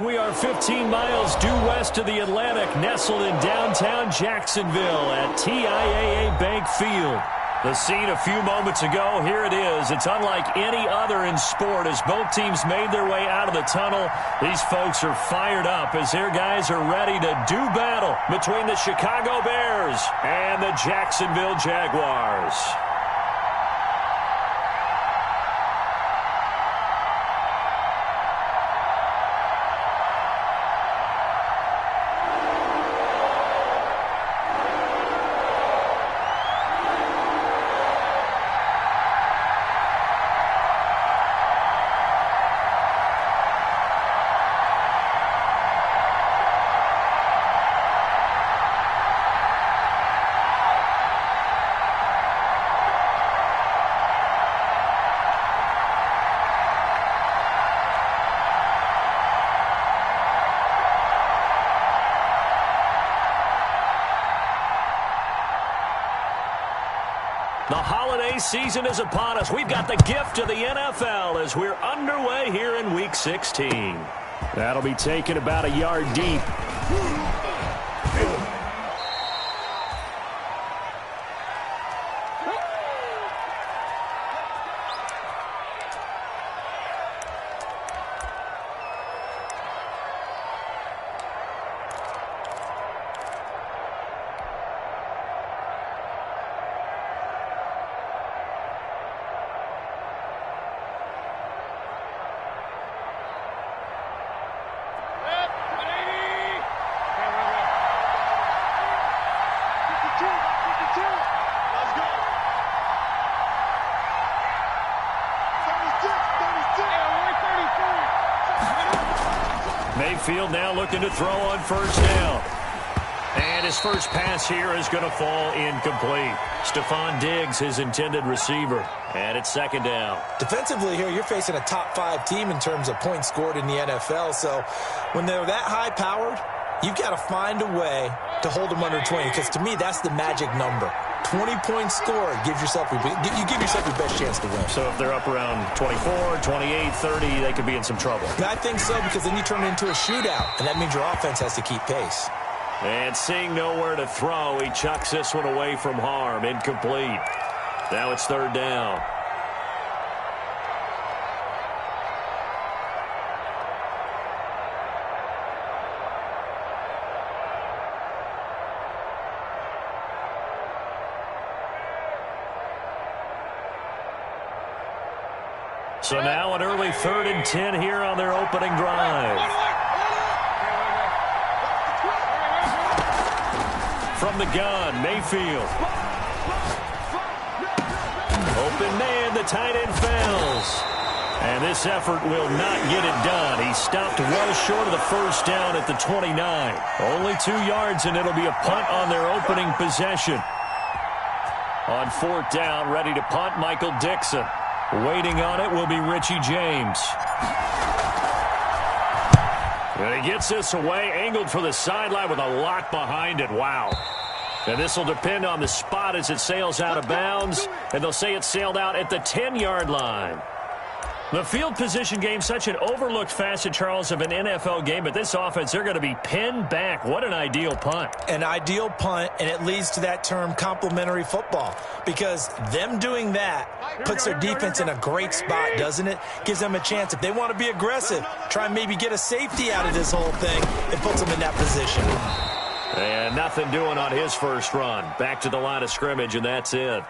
We are 15 miles due west of the Atlantic, nestled in downtown Jacksonville at TIAA Bank Field. The scene a few moments ago, here it is. It's unlike any other in sport as both teams made their way out of the tunnel. These folks are fired up as their guys are ready to do battle between the Chicago Bears and the Jacksonville Jaguars. The holiday season is upon us. We've got the gift of the NFL as we're underway here in Week 16. That'll be taken about a yard deep. Mayfield now looking to throw on first down. And his first pass here is going to fall incomplete. Stephon Diggs, his intended receiver. And it's second down. Defensively here, you're facing a top-5 team in terms of points scored in the NFL. So when they're that high-powered, you've got to find a way to hold them under 20. Because to me, that's the magic number. 20 points scored gives yourself you give yourself your best chance to win. So if they're up around 24, 28, 30, they could be in some trouble. I think so, because then you turn it into a shootout, and that means your offense has to keep pace. And seeing nowhere to throw, he chucks this one away from harm. Incomplete. Now it's third down. So now an early 3rd and 10 here on their opening drive. From the gun, Mayfield. Open man, the tight end fails. And this effort will not get it done. He stopped well short of the first down at the 29. Only 2 yards, and it'll be a punt on their opening possession. On 4th down, ready to punt, Michael Dixon. Waiting on it will be Richie James. And he gets this away, angled for the sideline with a lot behind it. Wow. And this will depend on the spot as it sails out of bounds. And they'll say it sailed out at the 10-yard line. The field position game, such an overlooked facet, Charles, of an NFL game. But this offense, they're going to be pinned back. What an ideal punt. An ideal punt, and it leads to that term complementary football. Because them doing that puts their defense in a great spot, doesn't it? Gives them a chance. If they want to be aggressive, try and maybe get a safety out of this whole thing, it puts them in that position. And nothing doing on his first run. Back to the line of scrimmage, and that's it.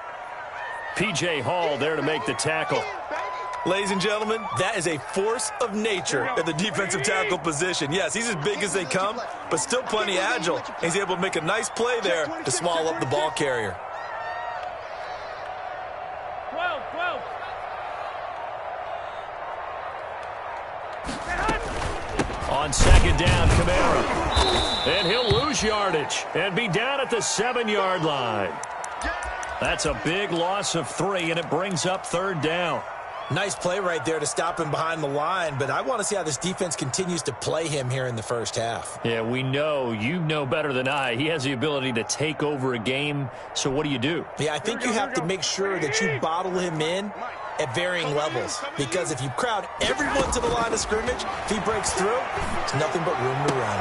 P.J. Hall there to make the tackle. Ladies and gentlemen, that is a force of nature at the defensive tackle position. Yes, he's as big as they come, but still plenty agile. He's able to make a nice play there to swallow up the ball carrier. 12. On second down, Kamara. And he'll lose yardage and be down at the 7-yard line. That's a big loss of 3, and it brings up 3rd down. Nice play right there to stop him behind the line, but I want to see how this defense continues to play him here in the first half. Yeah, we know, you know better than I, he has the ability to take over a game, so what do you do? Yeah, I think you have to make sure that you bottle him in at varying levels. Because if you crowd everyone to the line of scrimmage, if he breaks through, it's nothing but room to run.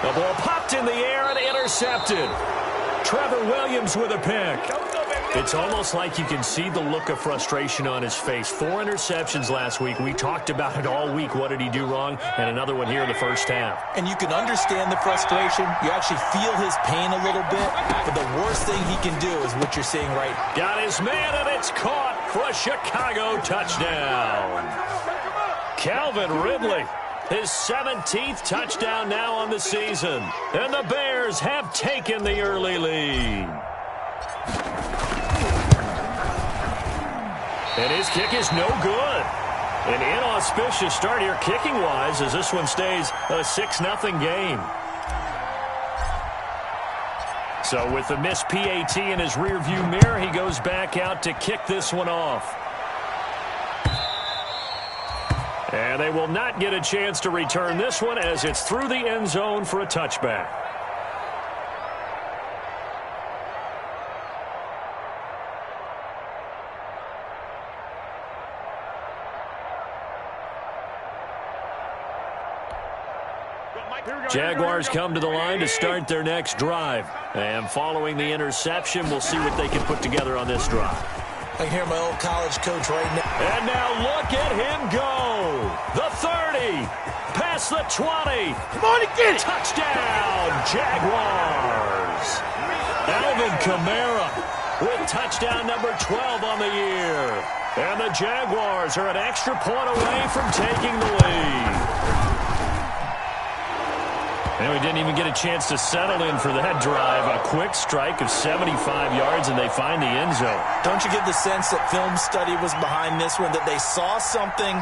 The ball popped in the air and intercepted. Trevor Williams with a pick. It's almost like you can see the look of frustration on his face. 4 interceptions last week. We talked about it all week. What did he do wrong? And another one here in the first half. And you can understand the frustration. You actually feel his pain a little bit. But the worst thing he can do is what you're seeing right now. Got his man, and it's caught for a Chicago touchdown. Calvin Ridley, his 17th touchdown now on the season. And the Bears have taken the early lead. And his kick is no good. An inauspicious start here kicking-wise as this one stays a 6-0 game. So with the missed PAT in his rearview mirror, he goes back out to kick this one off. And they will not get a chance to return this one as it's through the end zone for a touchback. Jaguars come to the line to start their next drive. And following the interception, we'll see what they can put together on this drive. I can hear my old college coach right now. And now look at him go. The 30. Past the 20. Come on and get it. Touchdown, Jaguars. Alvin Kamara with touchdown number 12 on the year. And the Jaguars are an extra point away from taking the lead. And we didn't even get a chance to settle in for that drive. A quick strike of 75 yards, and they find the end zone. Don't you get the sense that film study was behind this one, that they saw something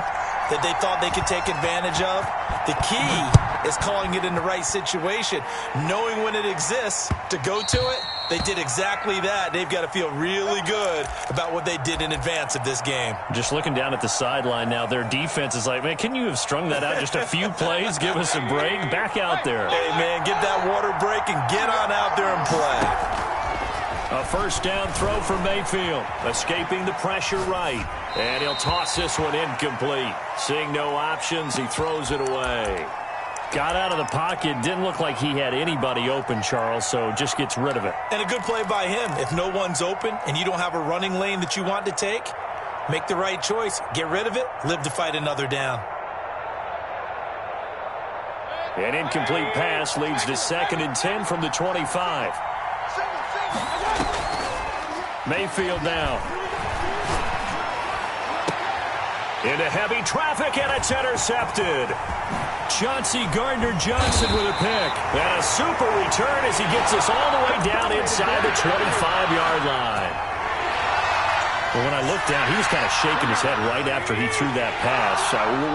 that they thought they could take advantage of? The key is calling it in the right situation, knowing when it exists to go to it. They did exactly that. They've got to feel really good about what they did in advance of this game. Just looking down at the sideline now, their defense is like, man, can you have strung that out just a few plays? Give us a break. Back out there. Hey, man, get that water break and get on out there and play. A first down throw for Mayfield. Escaping the pressure right. And he'll toss this one incomplete. Seeing no options, he throws it away. Got out of the pocket. Didn't look like he had anybody open, Charles, so just gets rid of it. And a good play by him. If no one's open and you don't have a running lane that you want to take, make the right choice. Get rid of it. Live to fight another down. An incomplete pass leads to 2nd and 10 from the 25. Mayfield now. Into heavy traffic, and it's intercepted. Chauncey Gardner-Johnson with a pick. And a super return as he gets us all the way down inside the 25-yard line. Well, when I looked down, he was kind of shaking his head right after he threw that pass.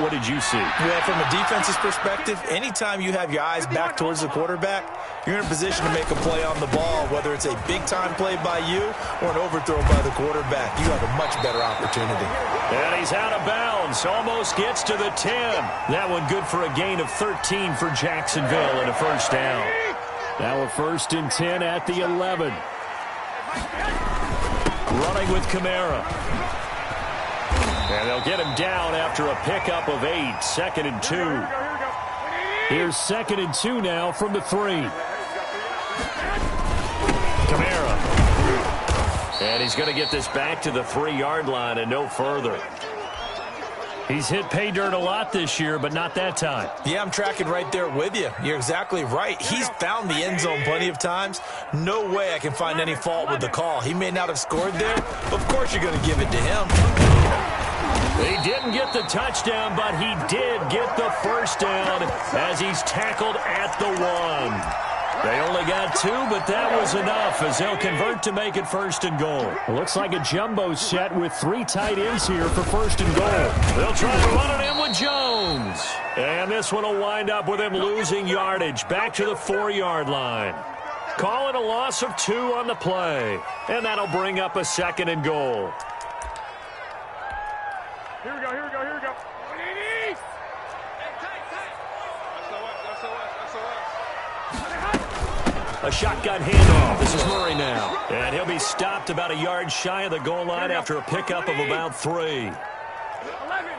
What did you see? Well, from a defense's perspective, anytime you have your eyes back towards the quarterback, you're in a position to make a play on the ball, whether it's a big-time play by you or an overthrow by the quarterback. You have a much better opportunity. And he's out of bounds. Almost gets to the 10. That one good for a gain of 13 for Jacksonville and a first down. Now a 1st and 10 at the 11. Running with Kamara. And they'll get him down after a pickup of 8. 2nd and 2. Here's 2nd and 2 now from the 3. Kamara. And he's going to get this back to the 3-yard line and no further. He's hit pay dirt a lot this year, but not that time. Yeah, I'm tracking right there with you. You're exactly right. He's found the end zone plenty of times. No way I can find any fault with the call. He may not have scored there, but of course you're going to give it to him. He didn't get the touchdown, but he did get the first down as he's tackled at the 1. They only got 2, but that was enough as they'll convert to make it 1st and goal. It looks like a jumbo set with 3 tight ends here for 1st and goal. They'll try to run it in with Jones. And this one will wind up with him losing yardage back to the 4-yard line. Call it a loss of 2 on the play. And that'll bring up a 2nd and goal. Here we go, here we go, here we go. A shotgun handoff. This is Murray now. And he'll be stopped about a yard shy of the goal line after a pickup of about 3.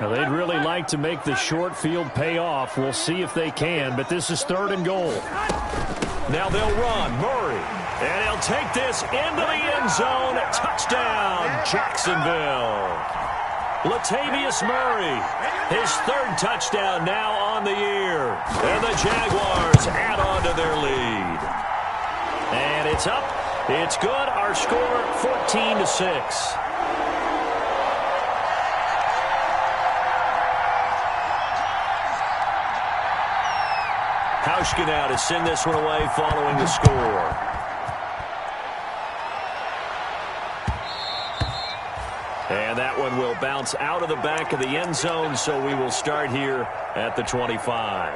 Now, they'd really like to make the short field pay off. We'll see if they can, but this is 3rd and goal. Now they'll run. Murray. And he'll take this into the end zone. Touchdown, Jacksonville. Latavius Murray, his 3rd touchdown now on the year. And the Jaguars add on to their lead. And it's up. It's good. Our score, 14-6. Hauschka now to send this one away following the score. And that one will bounce out of the back of the end zone, so we will start here at the 25.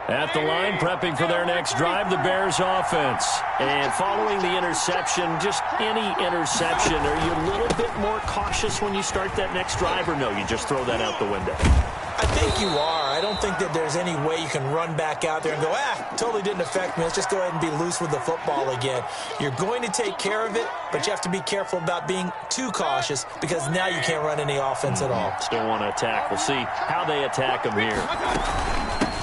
At the line, prepping for their next drive, the Bears offense. And following the interception, just any interception, are you a little bit more cautious when you start that next drive, or no, you just throw that out the window? I think you are. I don't think that there's any way you can run back out there and go, totally didn't affect me. Let's just go ahead and be loose with the football again. You're going to take care of it, but you have to be careful about being too cautious because now you can't run any offense at all. Still want to attack. We'll see how they attack them here.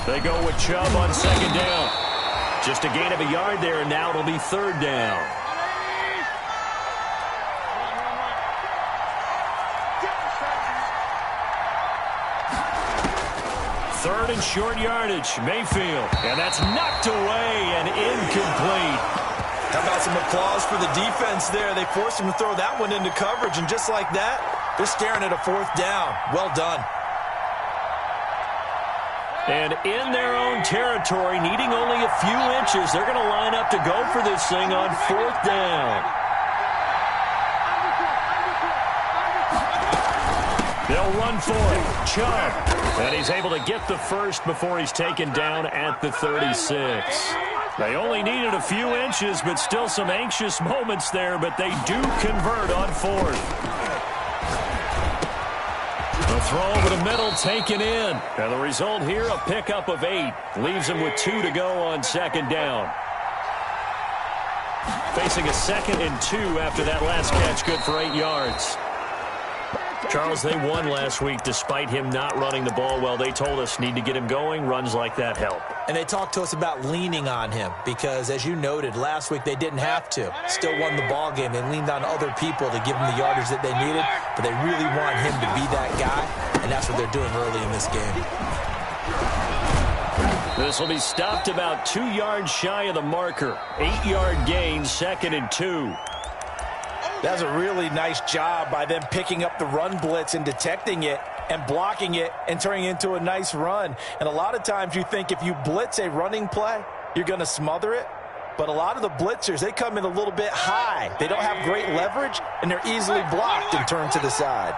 They go with Chubb on 2nd down. Just a gain of a yard there, and now it'll be 3rd down. Third and short yardage, Mayfield. And that's knocked away and incomplete. How about some applause for the defense there? They forced him to throw that one into coverage, and just like that, they're staring at a 4th down. Well done. And in their own territory, needing only a few inches, they're going to line up to go for this thing on 4th down. They'll run for it. Chubb. And he's able to get the first before he's taken down at the 36. They only needed a few inches, but still some anxious moments there, but they do convert on 4th. The throw over the middle taken in. And the result here, a pickup of 8. Leaves him with 2 to go on 2nd down. Facing a 2nd and 2 after that last catch, good for 8 yards. Charles, they won last week despite him not running the ball well. They told us need to get him going. Runs like that help. And they talked to us about leaning on him because, as you noted, last week they didn't have to. Still won the ball game. They leaned on other people to give them the yardage that they needed, but they really want him to be that guy, and that's what they're doing early in this game. This will be stopped about 2 yards shy of the marker. 8-yard gain, 2nd and 2. That's a really nice job by them picking up the run blitz and detecting it and blocking it and turning it into a nice run. And a lot of times you think if you blitz a running play, you're going to smother it. But a lot of the blitzers, they come in a little bit high. They don't have great leverage, and they're easily blocked and turned to the side.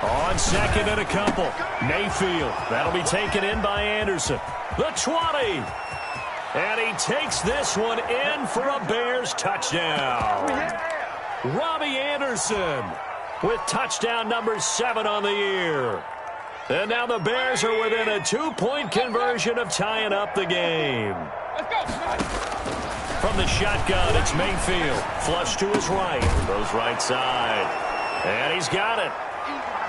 On 2nd and a couple, Mayfield. That'll be taken in by Anderson. The 20. And he takes this one in for a Bears touchdown. Robbie Anderson with touchdown number 7 on the year. And now the Bears are within a 2-point conversion of tying up the game. From the shotgun, it's Mayfield. Flush to his right. Goes right side. And he's got it.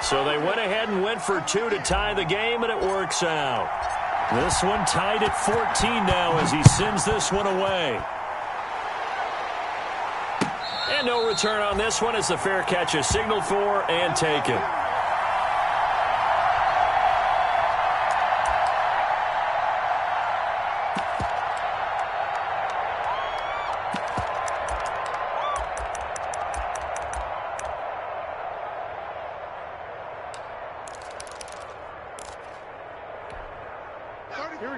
So they went ahead and went for 2 to tie the game, and it works out. This one tied at 14 now as he sends this one away. And no return on this one as the fair catch is signaled for and taken.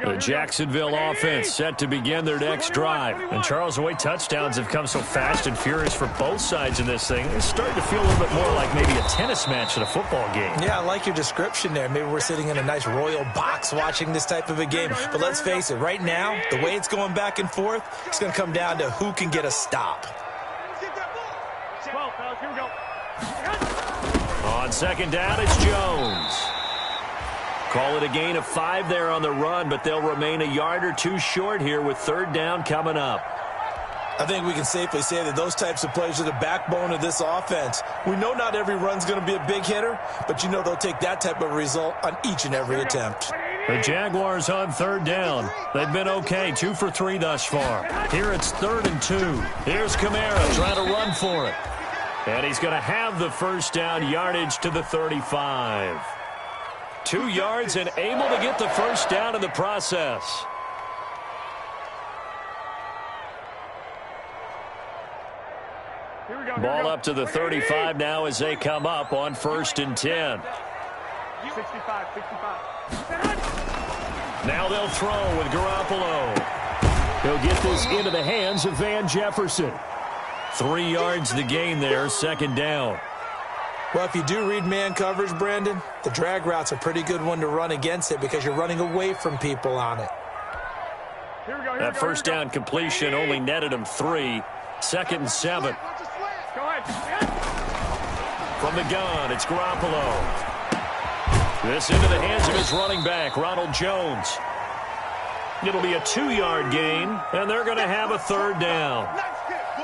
The Jacksonville offense set to begin their next drive. And Charles, the way touchdowns have come so fast and furious for both sides in this thing, it's starting to feel a little bit more like maybe a tennis match at a football game. Yeah, I like your description there. Maybe we're sitting in a nice royal box watching this type of a game. But let's face it, right now, the way it's going back and forth, it's going to come down to who can get a stop. 12, fellas, here we go. On second down, it's Jones. Call it a gain of 5 there on the run, but they'll remain a yard or two short here with third down coming up. I think we can safely say that those types of plays are the backbone of this offense. We know not every run's going to be a big hitter, but you know they'll take that type of result on each and every attempt. The Jaguars on third down. They've been okay, 2 for 3 thus far. Here it's 3rd and 2. Here's Kamara trying to run for it. And he's going to have the first down, yardage to the 35. 2 yards and able to get the first down in the process. Ball up to the 35 now as they come up on 1st and 10. 65. Now they'll throw with Garoppolo. He'll get this into the hands of Van Jefferson. 3 yards the gain there, 2nd down. Well, if you do read man coverage, Brandon, the drag route's a pretty good one to run against it because you're running away from people on it. That first down completion only netted him 3. 2nd and 7. From the gun, it's Garoppolo. This into the hands of his running back, Ronald Jones. It'll be a 2-yard gain, and they're going to have a 3rd down.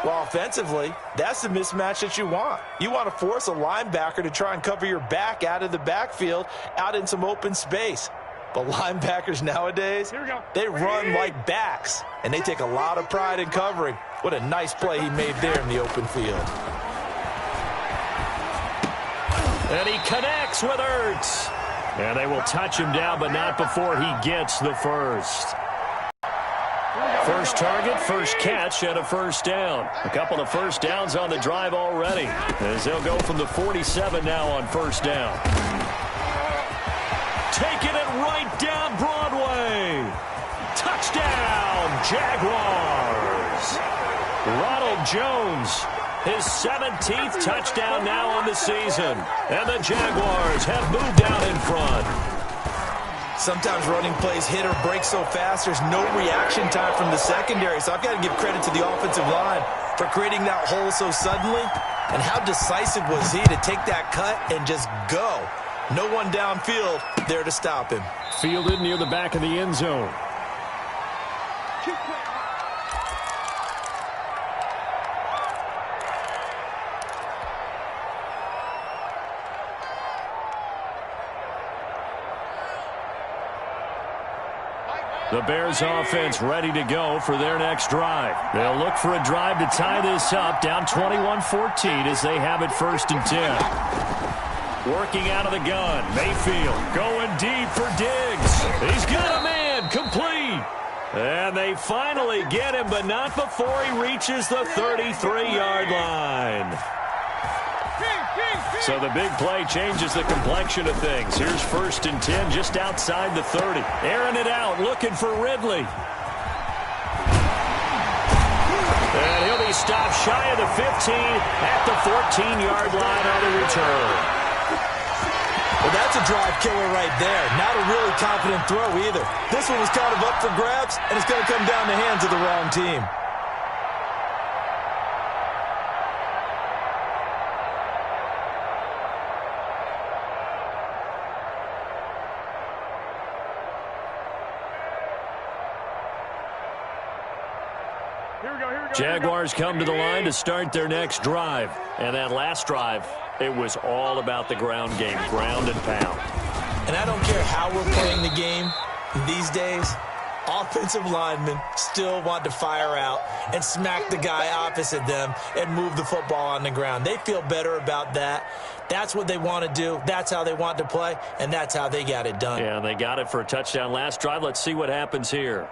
Well, offensively, that's the mismatch that you want. You want to force a linebacker to try and cover your back out of the backfield, out in some open space. But linebackers nowadays, they run like backs, and they take a lot of pride in covering. What a nice play he made there in the open field. And he connects with Ertz. And they will touch him down, but not before he gets the first. First target, first catch, and a first down. A couple of first downs on the drive already, as they'll go from the 47 now on first down. Taking it right down Broadway. Touchdown, Jaguars. Ronald Jones, his 17th touchdown now on the season. And the Jaguars have moved out in front. Sometimes running plays hit or break so fast, there's no reaction time from the secondary. So I've got to give credit to the offensive line for creating that hole so suddenly. And how decisive was he to take that cut and just go? No one downfield there to stop him. Fielded near the back of the end zone. The Bears offense ready to go for their next drive. They'll look for a drive to tie this up, down 21-14 as they have it 1st and 10. Working out of the gun, Mayfield going deep for Diggs. He's got a man, complete. And they finally get him, but not before he reaches the 33-yard line. So the big play changes the complexion of things. Here's 1st and 10 just outside the 30. Airing it out, looking for Ridley. And he'll be stopped shy of the 15 at the 14-yard line on the return. Well, that's a drive killer right there. Not a really confident throw either. This one was kind of up for grabs, and it's going to come down the hands of the wrong team. Jaguars come to the line to start their next drive. And that last drive, it was all about the ground game, ground and pound. And I don't care how we're playing the game these days, offensive linemen still want to fire out and smack the guy opposite them and move the football on the ground. They feel better about that. That's what they want to do. That's how they want to play, and that's how they got it done. Yeah, they got it for a touchdown last drive. Let's see what happens here.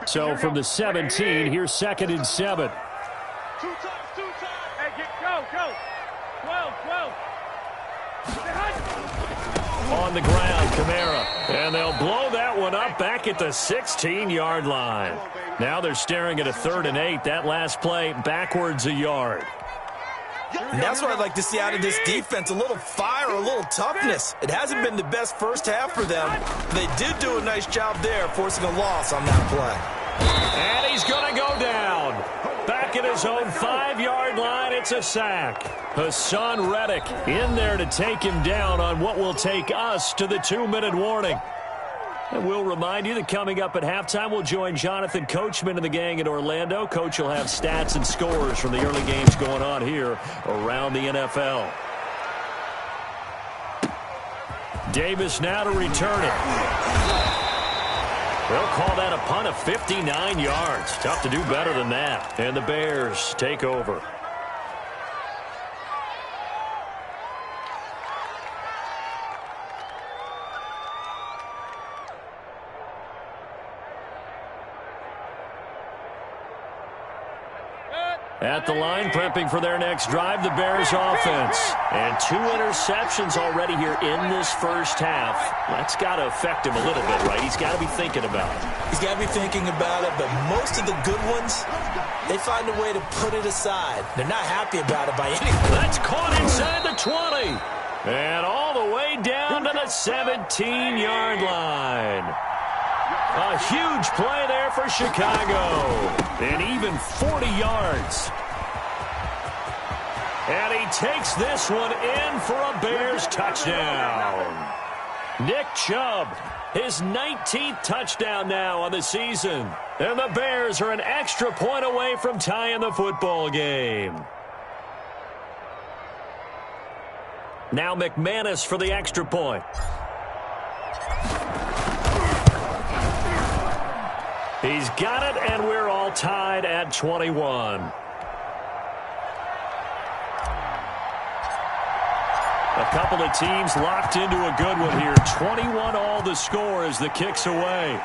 So from the 17, here's 2nd and 7. Two times. Hey, go. 12. On the ground, Kamara. And they'll blow that one up back at the 16-yard line. Now they're staring at a 3rd and 8. That last play, backwards a yard. And that's what I'd like to see out of this defense, a little fire, a little toughness. It hasn't been the best first half for them. They did do a nice job there, forcing a loss on that play. And he's going to go down. Back back at his own 5-yard line. It's a sack. Hassan Reddick in there to take him down on what will take us to the 2-minute warning. And we'll remind you that coming up at halftime, we'll join Jonathan Coachman and the gang in Orlando. Coach will have stats and scores from the early games going on here around the NFL. Davis now to return it. They'll call that a punt of 59 yards. Tough to do better than that. And the Bears take over. At the line, prepping for their next drive, the Bears offense. And 2 interceptions already here in this first half. That's got to affect him a little bit, right? He's got to be thinking about it. He's got to be thinking about it, but most of the good ones, they find a way to put it aside. They're not happy about it by any means. That's caught inside the 20. And all the way down to the 17-yard line. A huge play there for Chicago. And even 40 yards. And he takes this one in for a Bears touchdown. Nick Chubb, his 19th touchdown now on the season. And the Bears are an extra point away from tying the football game. Now McManus for the extra point. He's got it, and we're all tied at 21. A couple of teams locked into a good one here. 21 all the score as the kick's away.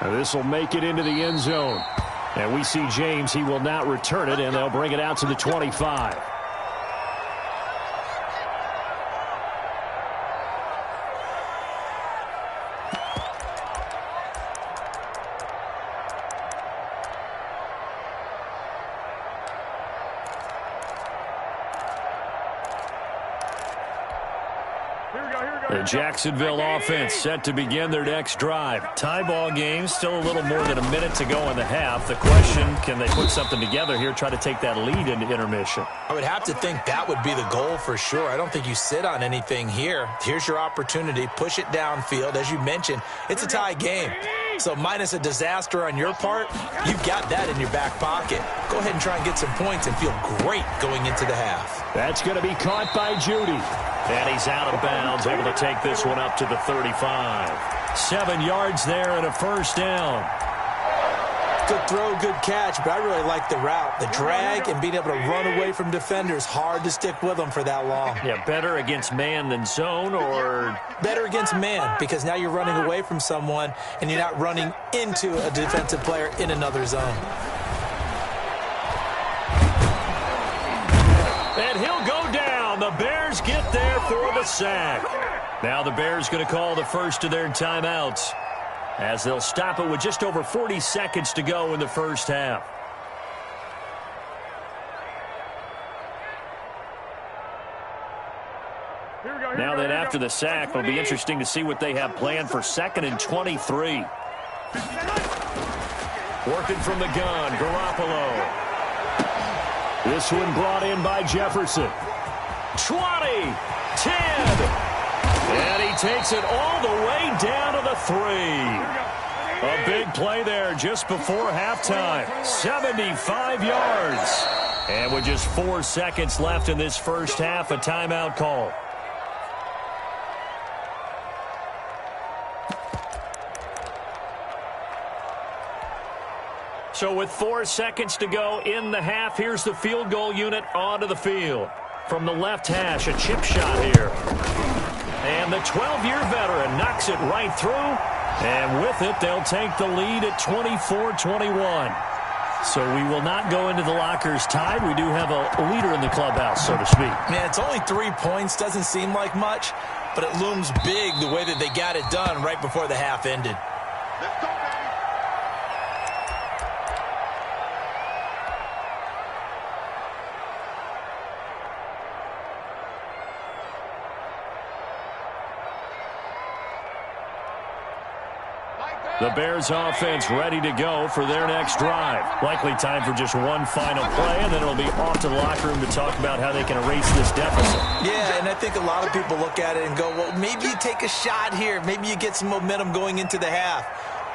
This will make it into the end zone. And we see James. He will not return it, and they'll bring it out to the 25. The Jacksonville offense set to begin their next drive. Tie ball game, still a little more than a minute to go in the half. The question, can they put something together here, try to take that lead into intermission? I would have to think that would be the goal for sure. I don't think you sit on anything here. Here's your opportunity. Push it downfield. As you mentioned, it's a tie game. So minus a disaster on your part, you've got that in your back pocket. Go ahead and try and get some points and feel great going into the half. That's going to be caught by Judy. And he's out of bounds, able to take this one up to the 35. 7 yards there and a first down. Good throw, good catch, but I really like the route. The drag and being able to run away from defenders, hard to stick with them for that long. Yeah, better against man than zone, or? Better against man, because now you're running away from someone and you're not running into a defensive player in another zone. And he'll go down. The Bears get there for the sack. Now the Bears going to call the first of their timeouts, as they'll stop it with just over 40 seconds to go in the first half. Now then, after the sack, it'll be interesting to see what they have planned for 2nd and 23. Working from the gun, Garoppolo. This one brought in by Jefferson. 20, 10. And he takes it all the way down to the 3. A big play there just before halftime. 75 yards. And with just 4 seconds left in this first half, a timeout call. So with 4 seconds to go in the half, here's the field goal unit onto the field. From the left hash, a chip shot here. And the 12-year veteran knocks it right through. And with it, they'll take the lead at 24-21. So we will not go into the lockers tied. We do have a leader in the clubhouse, so to speak. Man, it's only 3 points. Doesn't seem like much, but it looms big the way that they got it done right before the half ended. Let's go, baby. Like that. The Bears offense ready to go for their next drive. Likely time for just one final play, and then it'll be off to the locker room to talk about how they can erase this deficit. Yeah, and I think a lot of people look at it and go, well, maybe you take a shot here. Maybe you get some momentum going into the half.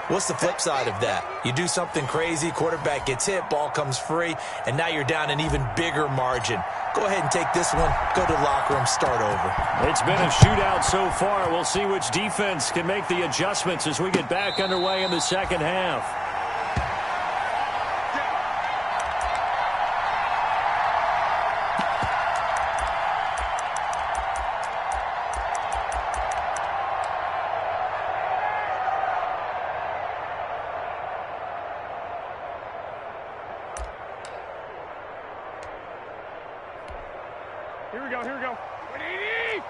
What's the flip side of that? You do something crazy, quarterback gets hit, ball comes free, and now you're down an even bigger margin. Go ahead and take this one, go to the locker room, start over. It's been a shootout so far. We'll see which defense can make the adjustments as we get back underway in the second half. Here we go, here we go. 180!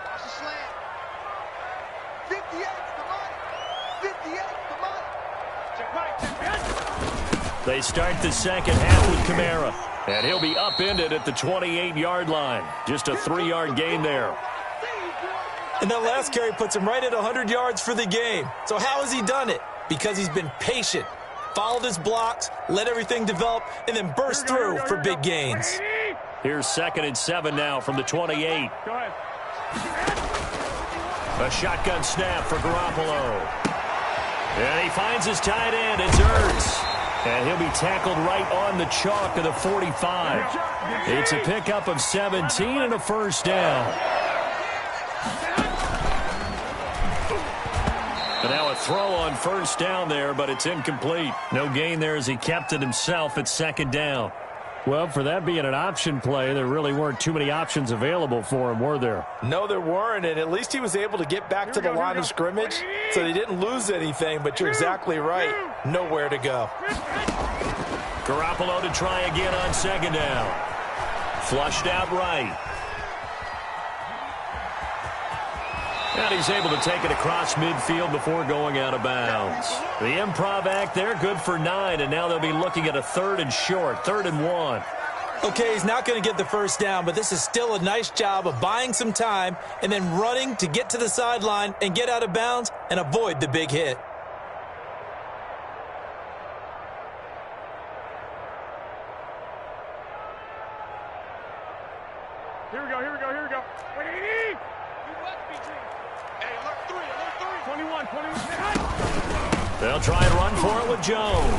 Watch the slant. 58 the money. 58 the money. Check right, check right. They start the second half with Kamara, and he'll be upended at the 28-yard line. Just a 3-yard gain there. And that last carry puts him right at 100 yards for the game. So how has he done it? Because he's been patient, followed his blocks, let everything develop, and then burst through for big gains. Here's 2nd and 7 now from the 28. Go ahead. A shotgun snap for Garoppolo. And he finds his tight end. It's Llrr. And he'll be tackled right on the chalk of the 45. It's a pickup of 17 and a first down. And now a throw on first down there, but it's incomplete. No gain there as he kept it himself at 2nd down. Well, for that being an option play, there really weren't too many options available for him, were there? No, there weren't, and at least he was able to get back to the line of scrimmage, so they didn't lose anything, but you're exactly right. Nowhere to go. Garoppolo to try again on 2nd down. Flushed out right. And he's able to take it across midfield before going out of bounds. The improv act there, good for 9, and now they'll be looking at a 3rd and short, 3rd and 1. Okay, he's not going to get the first down, but this is still a nice job of buying some time and then running to get to the sideline and get out of bounds and avoid the big hit. Here we go, here we go, here we go. 180! 21, 21. They'll try and run for it with Jones.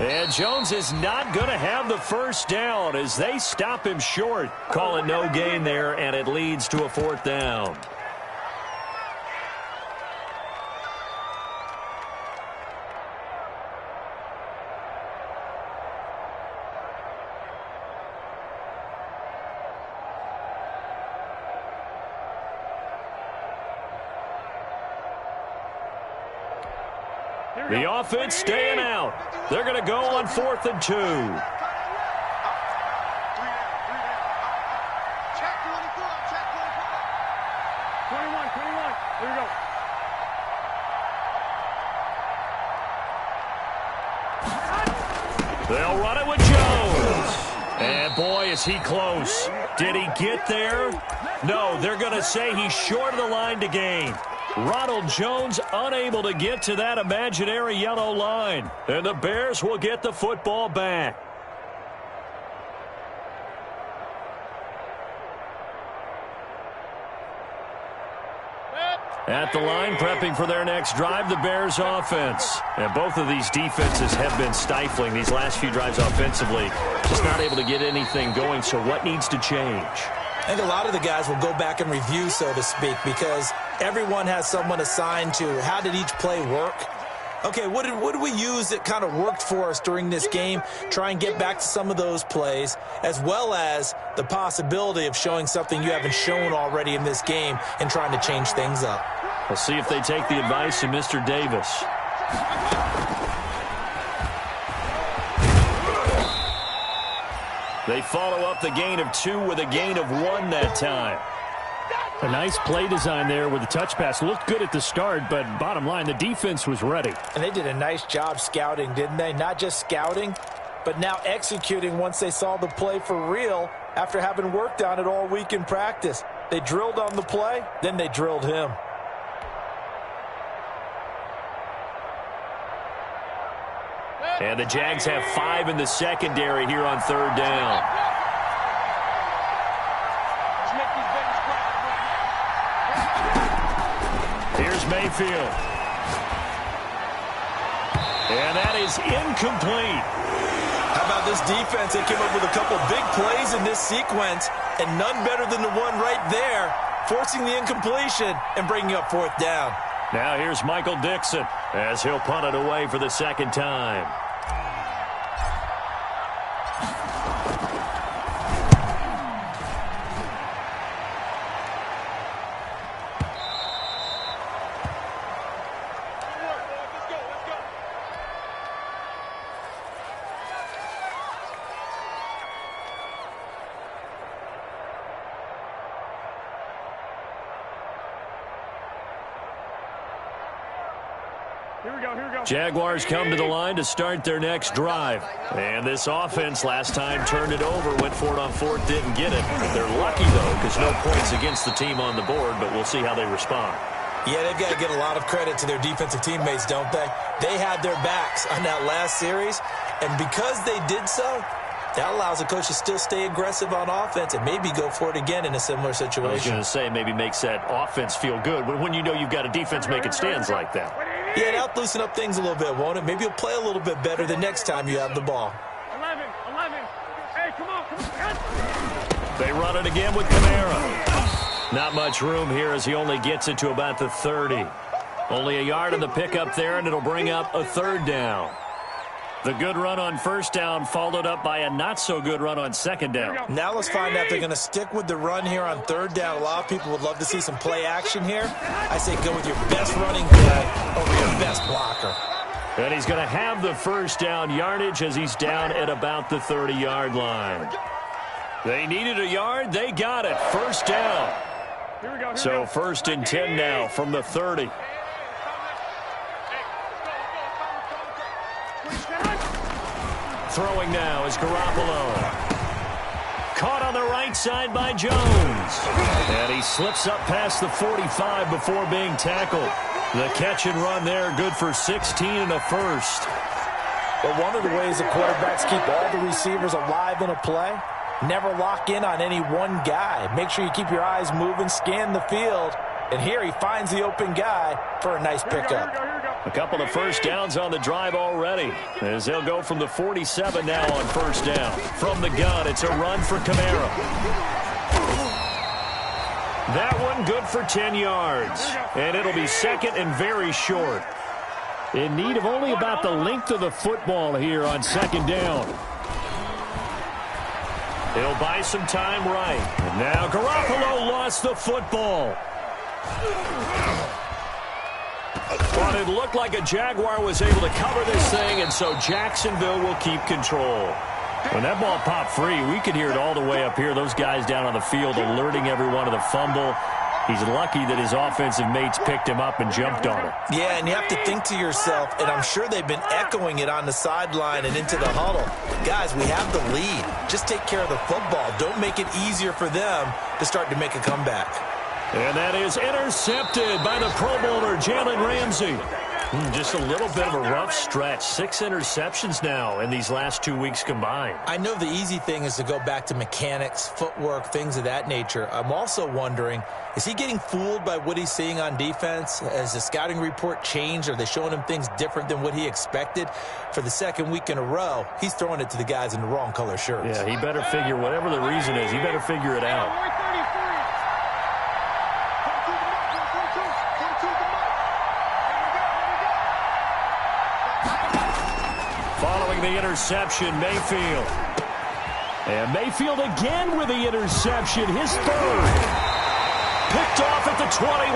And Jones is not going to have the first down as they stop him short. Call it no gain there, and it leads to a 4th down. The offense staying out. They're going to go on 4th and 2. Check 24, check 21, 21. Here we go. They'll run it with Jones. And boy, is he close. Did he get there? No, they're going to say he's short of the line to gain. Ronald Jones unable to get to that imaginary yellow line. And the Bears will get the football back. At the line, prepping for their next drive, the Bears offense. And both of these defenses have been stifling these last few drives offensively. Just not able to get anything going, so what needs to change? I think a lot of the guys will go back and review, so to speak, because everyone has someone assigned to how did each play work. Okay, what did we use that kind of worked for us during this game? Try and get back to some of those plays, as well as the possibility of showing something you haven't shown already in this game and trying to change things up. We'll see if they take the advice of Mr. Davis. They follow up the gain of 2 with a gain of 1 that time. A nice play design there with the touch pass. Looked good at the start, but bottom line, the defense was ready. And they did a nice job scouting, didn't they? Not just scouting, but now executing once they saw the play for real after having worked on it all week in practice. They drilled on the play, then they drilled him. And the Jags have 5 in the secondary here on 3rd down. Here's Mayfield. And that is incomplete. How about this defense? They came up with a couple big plays in this sequence, and none better than the one right there, forcing the incompletion and bringing up 4th down. Now here's Michael Dixon as he'll punt it away for the 2nd time. Here we go. Jaguars come to the line to start their next drive. And this offense last time turned it over, went for it on 4th, didn't get it. They're lucky, though, because no points against the team on the board, but we'll see how they respond. Yeah, they've got to get a lot of credit to their defensive teammates, don't they? They had their backs on that last series, and because they did so, that allows the coach to still stay aggressive on offense and maybe go for it again in a similar situation. I was going to say maybe makes that offense feel good, but when you know you've got a defense making stands like that. Yeah, that'll loosen up things a little bit, won't it? Maybe you'll play a little bit better the next time you have the ball. 11. Hey, come on. They run it again with Kamara. Not much room here as he only gets it to about the 30. Only a yard on the pickup there, and it'll bring up a 3rd down. The good run on 1st down followed up by a not-so-good run on 2nd down. Now let's find out if they're going to stick with the run here on 3rd down. A lot of people would love to see some play action here. I say go with your best running play over your best blocker. And he's going to have the 1st down yardage as he's down at about the 30-yard line. They needed a yard. They got it. 1st down. So 1st and 10 now from the 30. Throwing now is Garoppolo. Caught on the right side by Jones. And he slips up past the 45 before being tackled. The catch and run there, good for 16 and a 1st. But one of the ways the quarterbacks keep all the receivers alive in a play, never lock in on any one guy. Make sure you keep your eyes moving, scan the field. And here he finds the open guy for a nice pickup. A couple of 1st downs on the drive already, as they'll go from the 47 now on 1st down. From the gun, it's a run for Kamara. That one good for 10 yards, and it'll be 2nd and very short. In need of only about the length of the football here on 2nd down. He'll buy some time right. And now Garoppolo lost the football. But it looked like a Jaguar was able to cover this thing, and so Jacksonville will keep control. When that ball popped free, we could hear it all the way up here. Those guys down on the field alerting everyone of the fumble. He's lucky that his offensive mates picked him up and jumped on it. Yeah, and you have to think to yourself, and I'm sure they've been echoing it on the sideline and into the huddle. Guys, we have the lead. Just take care of the football. Don't make it easier for them to start to make a comeback. And that is intercepted by the Pro Bowler, Jalen Ramsey. Just a little bit of a rough stretch. 6 interceptions now in these last 2 weeks combined. I know the easy thing is to go back to mechanics, footwork, things of that nature. I'm also wondering, is he getting fooled by what he's seeing on defense? Has the scouting report changed? Are they showing him things different than what he expected? For the 2nd week in a row, he's throwing it to the guys in the wrong color shirts. Yeah, he better figure, whatever the reason is, he better figure it out. Following the interception, Mayfield. And Mayfield again with the interception, his 3rd. Picked off at the 21.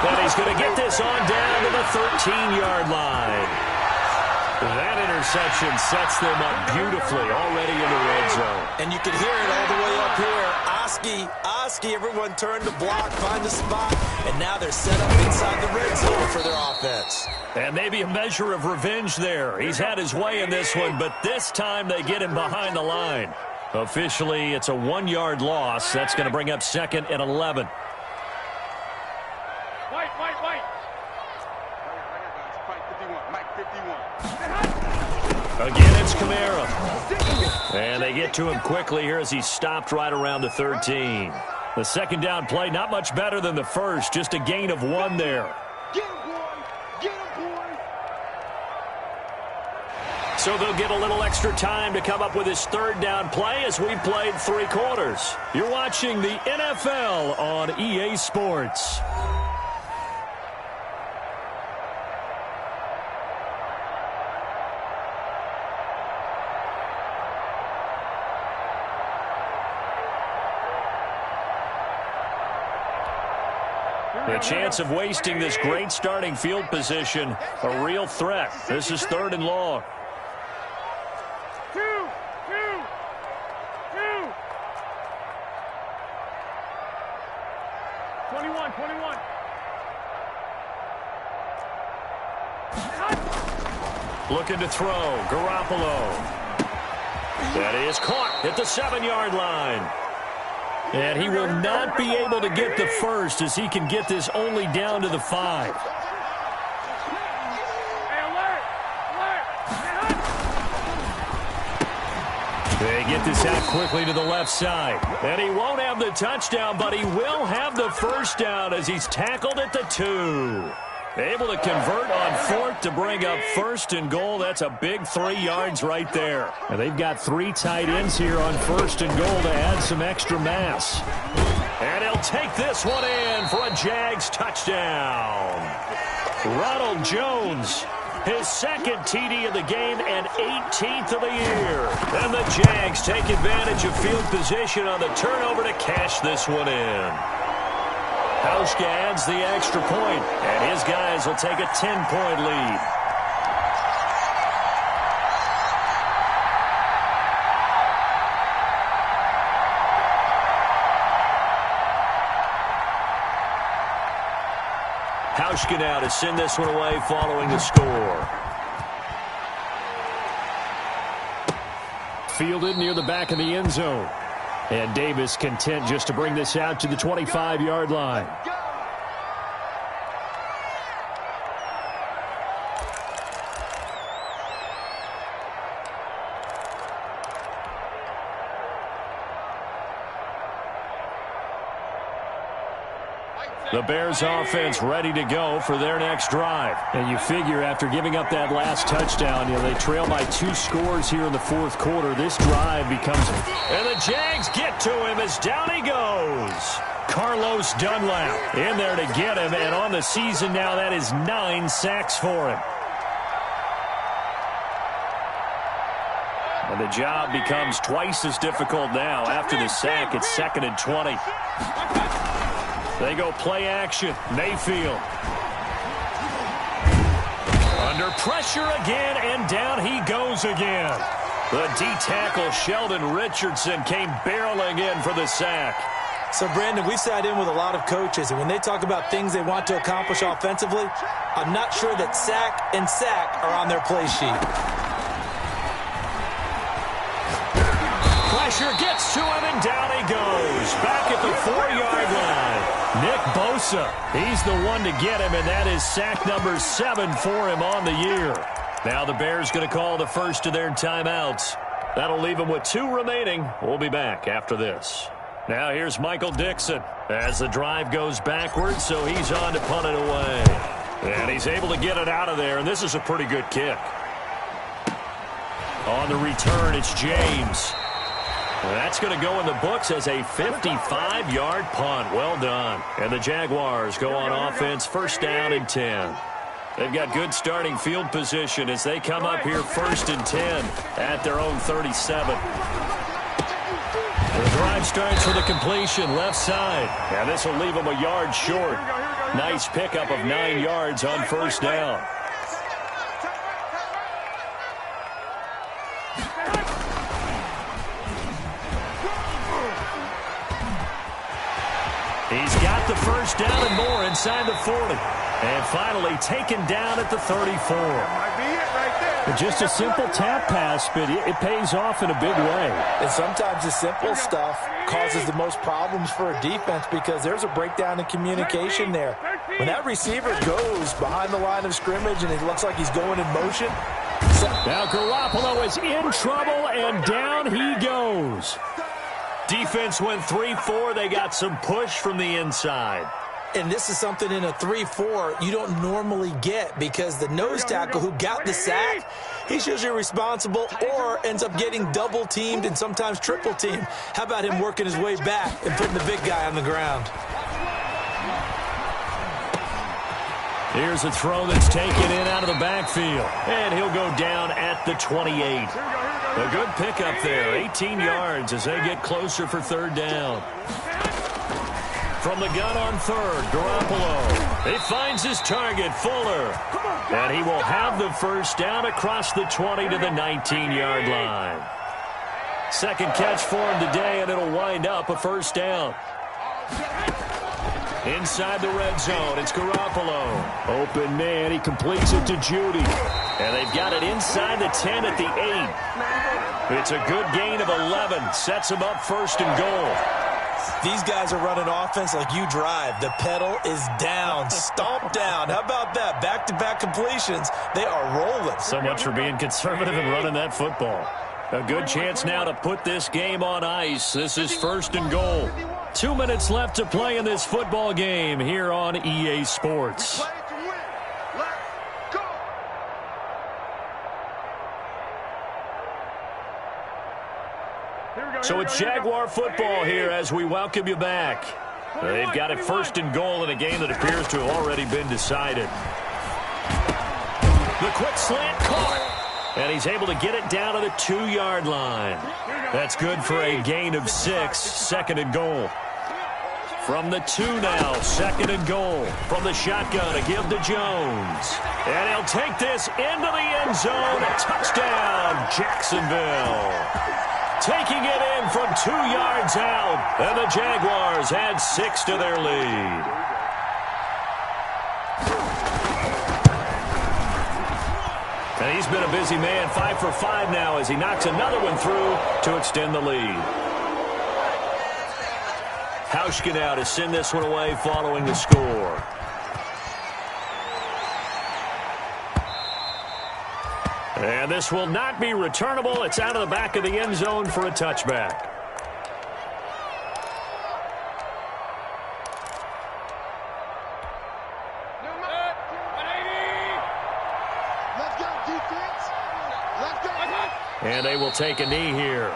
And he's going to get this on down to the 13-yard line. That interception sets them up beautifully already in the red zone. And you can hear it all the way up here. Oski, everyone turned to block, find the spot, and now they're set up inside the red zone for their offense. And maybe a measure of revenge there. He's had his way in this one, but this time they get him behind the line. Officially, it's a 1-yard loss. That's going to bring up 2nd and 11. Again, it's Kamara. And they get to him quickly here as he's stopped right around the 13. The second down play, not much better than the first, just a gain of 1 there. Get him, boy! Get him, boy! So they'll get a little extra time to come up with his third down play as we've played 3 quarters. You're watching the NFL on EA Sports. The chance of wasting this great starting field position, a real threat. This is 3rd and long. 21. Looking to throw, Garoppolo. That is caught at the 7-yard line. And he will not be able to get the first as he can get this only down to the 5. They get this out quickly to the left side. And he won't have the touchdown, but he will have the first down as he's tackled at the 2. Able to convert on 4th to bring up 1st and goal. That's a big 3 yards right there. And they've got 3 tight ends here on 1st and goal to add some extra mass. And he'll take this one in for a Jags touchdown. Ronald Jones, his 2nd TD of the game and 18th of the year. And the Jags take advantage of field position on the turnover to cash this one in. Hauschka adds the extra point, and his guys will take a 10-point lead. Hauschka now to send this one away following the score. Fielded near the back of the end zone. And Davis content just to bring this out to the 25-yard line. The Bears offense ready to go for their next drive. And you figure after giving up that last touchdown, they trail by 2 scores here in the 4th quarter. This drive becomes... And the Jags get to him as down he goes. Carlos Dunlap in there to get him. And on the season now, that is 9 sacks for him. And the job becomes twice as difficult now after the sack. It's 2nd and 20. They go play action. Mayfield. Under pressure again, and down he goes again. The D-tackle Sheldon Richardson came barreling in for the sack. So, Brandon, we've sat in with a lot of coaches, and when they talk about things they want to accomplish offensively, I'm not sure that sack and sack are on their play sheet. Pressure gets to him, and down he goes. Back at the 4-yard line. Nick Bosa, he's the one to get him, and that is sack number 7 for him on the year. Now the Bears going to call the first of their timeouts. That'll leave them with 2 remaining. We'll be back after this. Now here's Michael Dixon as the drive goes backwards, so he's on to punt it away. And he's able to get it out of there, and this is a pretty good kick. On the return, it's James. That's going to go in the books as a 55-yard punt. Well done. And the Jaguars go on offense, 1st down and 10. They've got good starting field position as they come up here 1st and 10 at their own 37. The drive starts with a completion left side. And this will leave them a yard short. Nice pickup of 9 yards on 1st down. He's got the 1st down and more inside the 40. And finally taken down at the 34. Might be it right there. Just a simple tap pass, but it pays off in a big way. And sometimes the simple stuff causes the most problems for a defense because there's a breakdown in communication there. When that receiver goes behind the line of scrimmage and it looks like he's going in motion, Now Garoppolo is in trouble, and down he goes. Defense went 3-4. They got some push from the inside. And this is something in a 3-4 you don't normally get because the nose tackle who got the sack, he's usually responsible or ends up getting double-teamed and sometimes triple-teamed. How about him working his way back and putting the big guy on the ground? Here's a throw that's taken in out of the backfield. And he'll go down at the 28. A good pickup there, 18 yards as they get closer for third down. From the gun on third, Garoppolo. He finds his target, Fuller. And he will have the first down across the 20 to the 19-yard line. Second catch for him today, and it'll wind up a first down. Inside the red zone, it's Garoppolo. Open man, he completes it to Judy. And they've got it inside the 10 at the 8. It's a good gain of 11. Sets him up first and goal. These guys are running offense like you drive. The pedal is down, stomp down. How about that? Back-to-back completions. They are rolling. So much for being conservative and running that football. A good chance now to put this game on ice. This is first and goal. 2 minutes left to play in this football game here on EA Sports. So it's Jaguar football here as we welcome you back. They've got it first and goal in a game that appears to have already been decided. The quick slant caught. And he's able to get it down to the 2-yard line. That's good for a gain of 6, second and goal. From the 2 now, second and goal. From the shotgun, a give to Jones. And he'll take this into the end zone. Touchdown, Jacksonville. Taking it in from 2 yards out. And the Jaguars add 6 to their lead. And he's been a busy man, 5 for 5 now as he knocks another one through to extend the lead. Hauschka now to send this one away following the score. And this will not be returnable. It's out of the back of the end zone for a touchback. And they will take a knee here.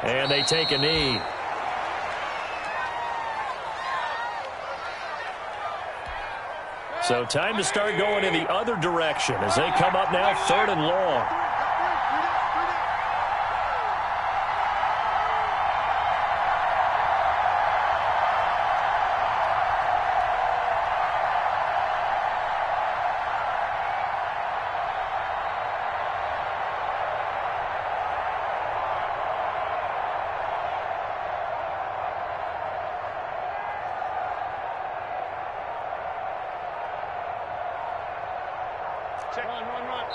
And they take a knee. So time to start going in the other direction as they come up now third and long. Run.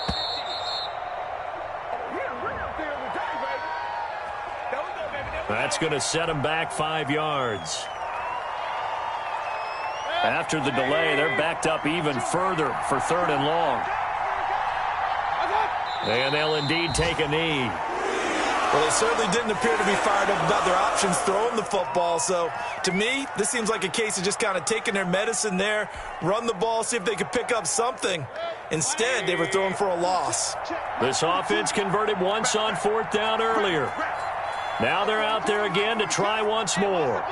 That's going to set them back 5 yards. After the delay, they're backed up even further for third and long. And they'll indeed take a knee. Well, they certainly didn't appear to be fired up about their options throwing the football. So, to me, this seems like a case of just kind of taking their medicine there, run the ball, see if they could pick up something. Instead, they were throwing for a loss. This offense converted once on fourth down earlier. Now they're out there again to try once more.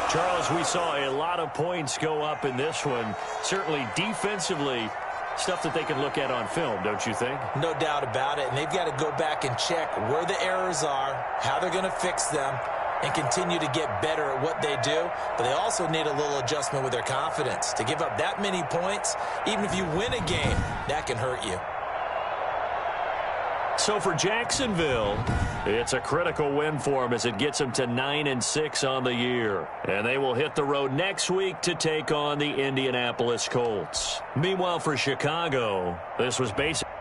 Charles, we saw a lot of points go up in this one. Certainly defensively, Stuff that they can look at on film, don't you think? No doubt about it. And they've got to go back and check where the errors are, how they're going to fix them, and continue to get better at what they do. But they also need a little adjustment with their confidence. To give up that many points, even if you win a game, that can hurt you. So for Jacksonville, it's a critical win for them as it gets them to 9-6 on the year. And they will hit the road next week to take on the Indianapolis Colts. Meanwhile, for Chicago, this was basically